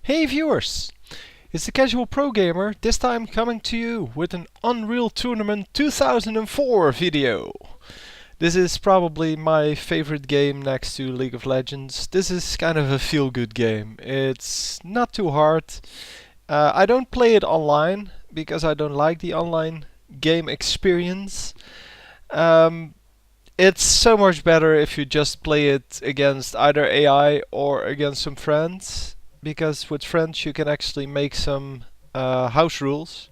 Hey viewers! It's the Casual Pro Gamer, this time coming to you with an Unreal Tournament 2004 video. This is probably my favorite game next to League of Legends. This is kind of a feel-good game. It's not too hard. I don't play it online because I don't like the online game experience. It's so much better if you just play it against either AI or against some friends, because with friends you can actually make some house rules.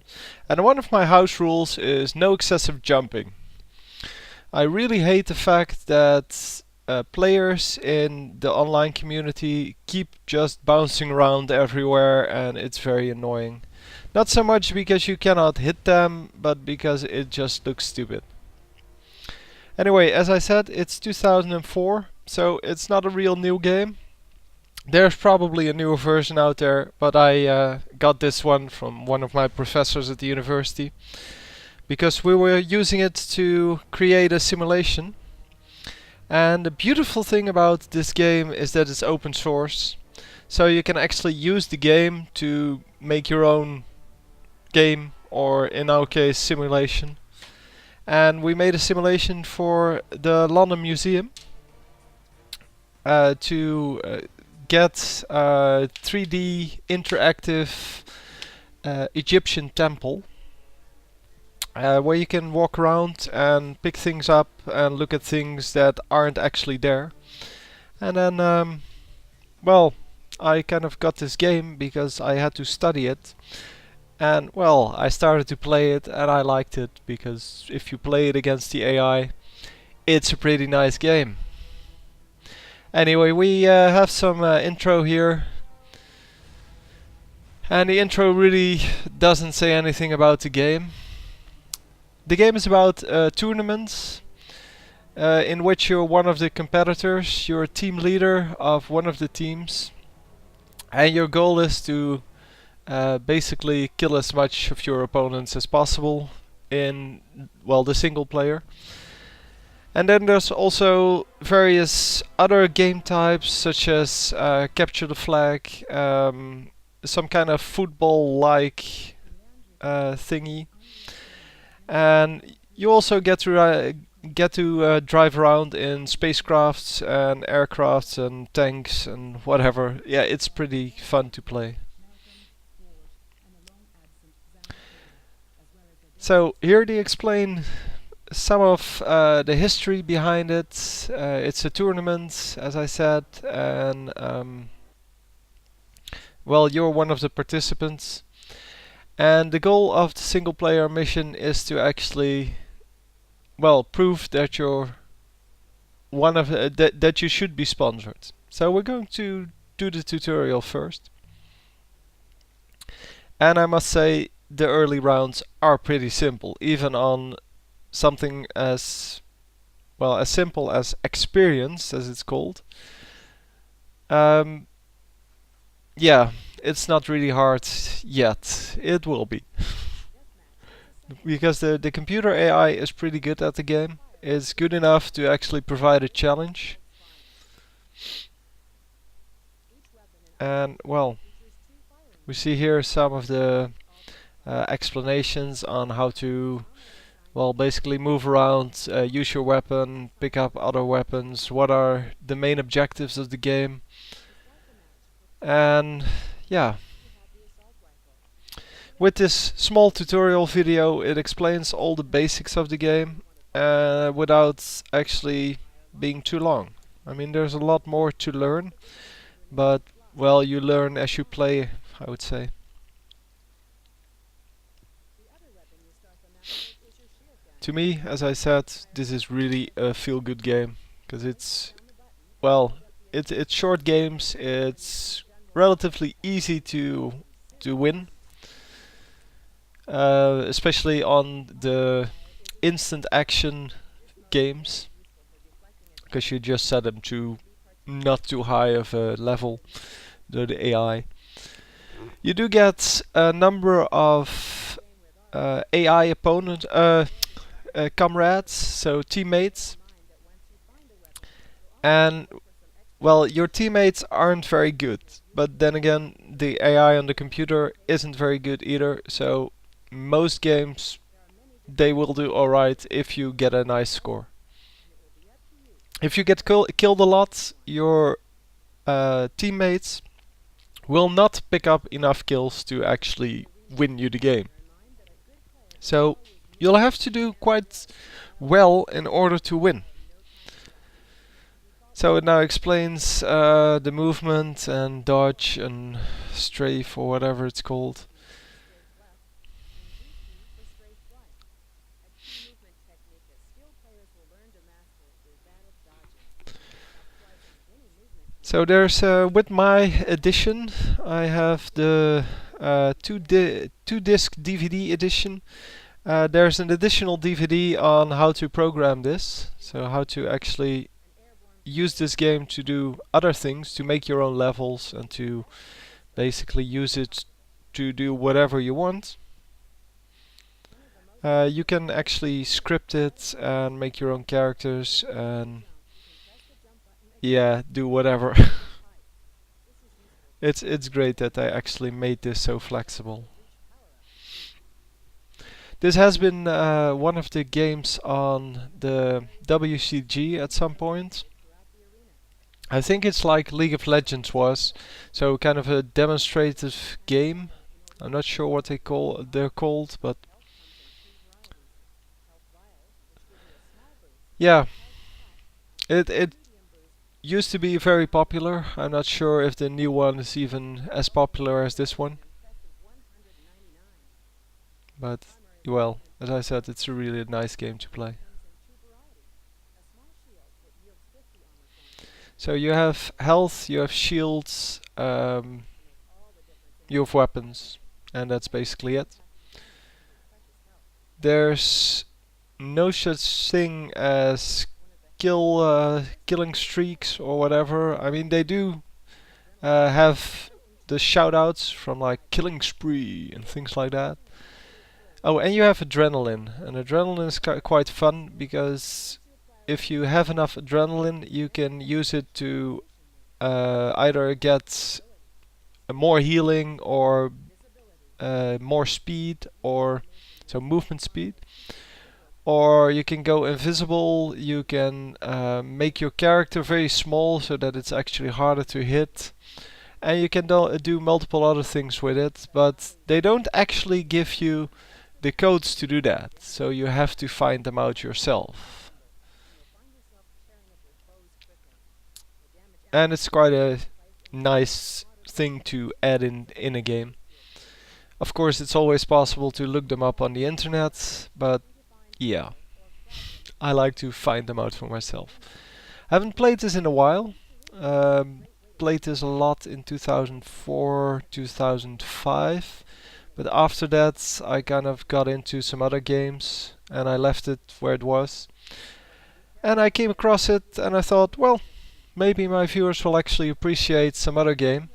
And one of my house rules is no excessive jumping. I really hate the fact that players in the online community keep just bouncing around everywhere, and it's very annoying. Not so much because you cannot hit them, but because it just looks stupid. Anyway, as I said, it's 2004, so it's not a real new game. There's probably a newer version out there, but I got this one from one of my professors at the university because we were using it to create a simulation. And the beautiful thing about this game is that it's open source, so you can actually use the game to make your own game, or in our case, simulation. And we made a simulation for the London Museum to get a 3D interactive Egyptian temple where you can walk around and pick things up and look at things that aren't actually there. And then, well, I kind of got this game because I had to study it. And well, I started to play it and I liked it because if you play it against the AI, it's a pretty nice game. Anyway, we have some intro here. And the intro really doesn't say anything about the game. The game is about tournaments in which you're one of the competitors, you're a team leader of one of the teams, and your goal is to basically kill as much of your opponents as possible in, well, the single player. And then there's also various other game types, such as capture the flag, some kind of football-like thingy, and you also get to drive around in spacecrafts and aircrafts and tanks and whatever. Yeah, it's pretty fun to play. So here they explain some of the history behind it. It's a tournament, as I said, and well, you're one of the participants. And the goal of the single player mission is to actually, well, prove that you're one of that you should be sponsored. So we're going to do the tutorial first. And I must say, the early rounds are pretty simple, even on something as, well, as simple as experience, as it's called. Yeah, it's not really hard yet. It will be. Because the computer AI is pretty good at the game. It's good enough to actually provide a challenge. And, well, we see here some of the explanations on how to, well, basically move around, use your weapon, pick up other weapons, what are the main objectives of the game. And yeah, with this small tutorial video it explains all the basics of the game without actually being too long. I mean, there's a lot more to learn, but well, you learn as you play, I would say. To me, as I said, this is really a feel-good game because it's, well, it's short games. It's relatively easy to win, especially on the instant action games, because you just set them to not too high of a level, the AI. You do get a number of AI opponent comrades, so teammates, and well, your teammates aren't very good. but then again, the AI on the computer isn't very good either, so most games they will do alright if you get a nice score. If you get killed a lot, your teammates will not pick up enough kills to actually win you the game. So you'll have to do quite well in order to win. So it now explains the movement and dodge and strafe or whatever it's called. So there's with my edition, I have the two disc DVD edition. There's an additional DVD on how to program this, so how to actually use this game to do other things, to make your own levels and to basically use it to do whatever you want. You can actually script it and make your own characters and yeah, do whatever. It's great that I actually made this so flexible. This has been one of the games on the WCG at some point. I think it's like League of Legends was, so kind of a demonstrative game. I'm not sure what they're called, but yeah, it used to be very popular. I'm not sure if the new one is even as popular as this one, but well, as I said, it's a really nice game to play. So you have health, you have shields, you have weapons, and that's basically it. There's no such thing as killing streaks or whatever. I mean, they do have the shoutouts from like killing spree and things like that. Oh, and you have adrenaline, and adrenaline is quite fun because if you have enough adrenaline, you can use it to either get more healing or more speed, or so movement speed. Or you can go invisible, you can make your character very small so that it's actually harder to hit. And you can do multiple other things with it, but they don't actually give you the codes to do that, so you have to find them out yourself. And it's quite a nice thing to add in a game. Of course, it's always possible to look them up on the internet, but yeah, I like to find them out for myself. I haven't played this in a while. Um, Played this a lot in 2004, 2005. But after that, I kind of got into some other games and I left it where it was. And I came across it and I thought, well, maybe my viewers will actually appreciate some other game.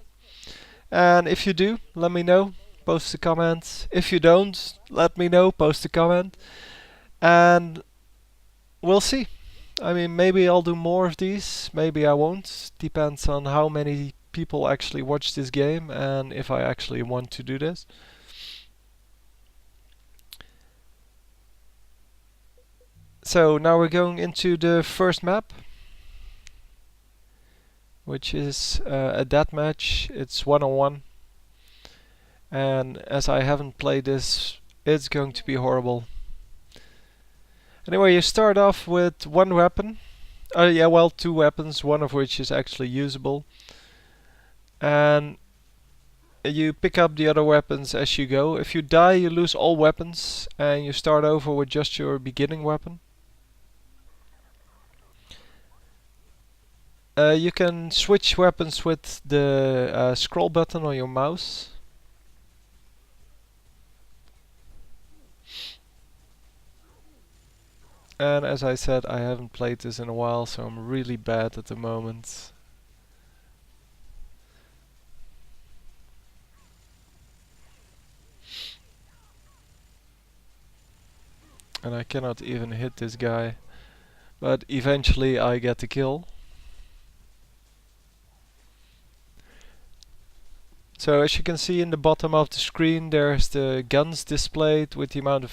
And if you do, let me know. Post a comment. If you don't, let me know. Post a comment. And we'll see. I mean, maybe I'll do more of these. Maybe I won't. Depends on how many people actually watch this game and if I actually want to do this. So now we're going into the first map, which is a deathmatch. It's 1-on-1. And as I haven't played this, it's going to be horrible. Anyway, you start off with one weapon. Yeah, well, two weapons, one of which is actually usable. And you pick up the other weapons as you go. If you die, you lose all weapons, and you start over with just your beginning weapon. You can switch weapons with the scroll button on your mouse. And as I said, I haven't played this in a while, so I'm really bad at the moment. And I cannot even hit this guy. But eventually I get the kill. So as you can see in the bottom of the screen, there's the guns displayed with the amount of